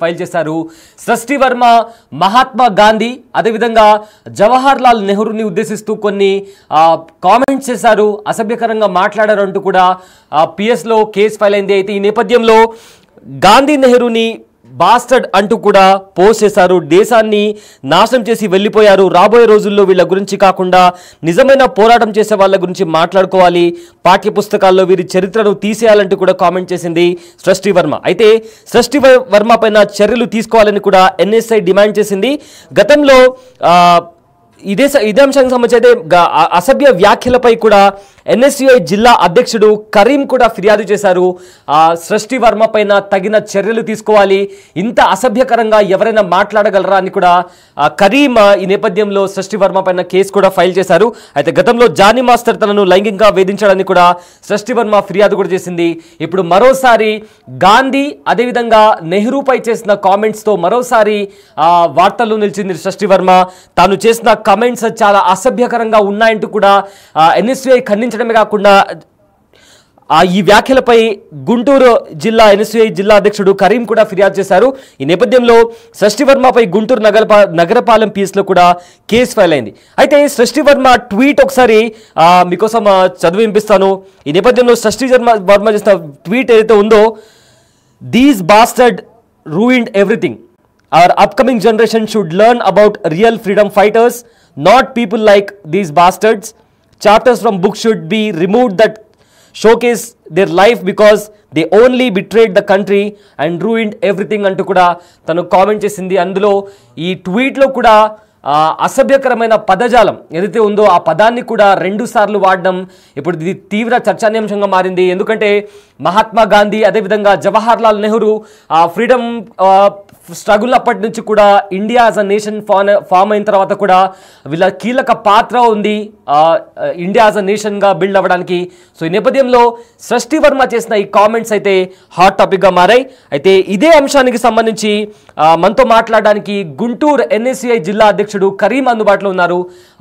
File చేశారు. సృష్టి వర్మ మహాత్మా గాంధీ అదేవిధంగా జవహర్ లాల్ నెహ్రూని ఉద్దేశిస్తూ కొన్ని కామెంట్స్ చేశారు, అసభ్యకరంగా మాట్లాడారు అంటూ కూడా పిఎస్లో కేసు ఫైల్ అయింది. అయితే ఈ నేపథ్యంలో గాంధీ నెహ్రూని బాస్టర్డ్ అంటూ కూడా పోస్ట్ చేశారు. దేశాన్ని నాశనం చేసి వెళ్ళిపోయారు. రాబోయే రోజుల్లో వీళ్ళ గురించి కాకుండా నిజమైన పోరాటం చేసే వాళ్ళ గురించి మాట్లాడుకోవాలి, పాఠ్య పుస్తకాల్లో వీరి చరిత్రను తీసేయాలంటూ కూడా కామెంట్ చేసింది సృష్టి వర్మ. అయితే సృష్టి వర్మ పైన చర్యలు తీసుకోవాలని కూడా ఎన్ఎస్ఐ డిమాండ్ చేసింది. గతంలో ఇదే అంశానికి సంబంధించి అయితే అసభ్య వ్యాఖ్యలపై కూడా ఎన్ఎస్యుఐ జిల్లా అధ్యక్షుడు కరీం కూడా ఫిర్యాదు చేశారు. సృష్టి వర్మ పైన తగిన చర్యలు తీసుకోవాలి, ఇంత అసభ్యకరంగా ఎవరైనా మాట్లాడగలరా అని కూడా కరీం ఈ నేపథ్యంలో సృష్టి వర్మ పైన కేసు కూడా ఫైల్ చేశారు. అయితే గతంలో జానీ మాస్టర్ తనను లైంగికంగా వేధించడాన్ని కూడా సృష్టి వర్మ ఫిర్యాదు కూడా చేసింది. ఇప్పుడు మరోసారి గాంధీ అదేవిధంగా నెహ్రూపై చేసిన కామెంట్స్తో మరోసారి వార్తల్లో నిలిచింది సృష్టి వర్మ. తాను చేసిన కామెంట్స్ చాలా అసభ్యకరంగా ఉన్నాయంటూ కూడా ఎన్ఎస్యుఐ ఖండించడమే కాకుండా ఈ వ్యాఖ్యలపై గుంటూరు జిల్లా ఎన్ఎస్యుఐ జిల్లా అధ్యక్షుడు కరీం కూడా ఫిర్యాదు చేశారు. ఈ నేపథ్యంలో సృష్టి వర్మపై గుంటూరు నగరపాలెం పిఎస్లో కూడా కేసు ఫైల్ అయింది. అయితే సృష్టి వర్మ ట్వీట్ ఒకసారి మీకోసం చదివి వినిపిస్తాను. ఈ నేపథ్యంలో సృష్టి వర్మ చేసిన ట్వీట్ ఏదైతే ఉందో, these bastard ruined everything. Our upcoming generation should learn about real freedom fighters, not people like these bastards. Chapters from books should be removed that showcase their life because they only betrayed the country and ruined everything అంటూ కూడా తను comment చేసింది. అందులో ఈ ట్వీట్లో కూడా అసభ్యకరమైన పదజాలం ఏదైతే ఉందో ఆ పదాన్ని కూడా 2 సార్లు వాడడం ఇప్పుడు ఇది తీవ్ర చర్చానీయాంశంగా మారింది. ఎందుకంటే మహాత్మా గాంధీ అదేవిధంగా జవహర్ లాల్ నెహ్రూ ఫ్రీడమ్ స్ట్రగుల్ అప్పటి నుంచి కూడా India as a nation form అయిన తర్వాత కూడా వీళ్ళ కీలక పాత్ర ఉంది ఇండియా యాజ్ అ నేషన్గా బిల్డ్ అవ్వడానికి. సో ఈ నేపథ్యంలో సృష్టి వర్మ చేసిన ఈ కామెంట్స్ అయితే హాట్ టాపిక్గా మారాయి. అయితే ఇదే అంశానికి సంబంధించి మనతో మాట్లాడడానికి గుంటూరు ఎన్ఎస్యుఐ జిల్లా అధ్యక్షుడు కరీం అందుబాటులో ఉన్నారు.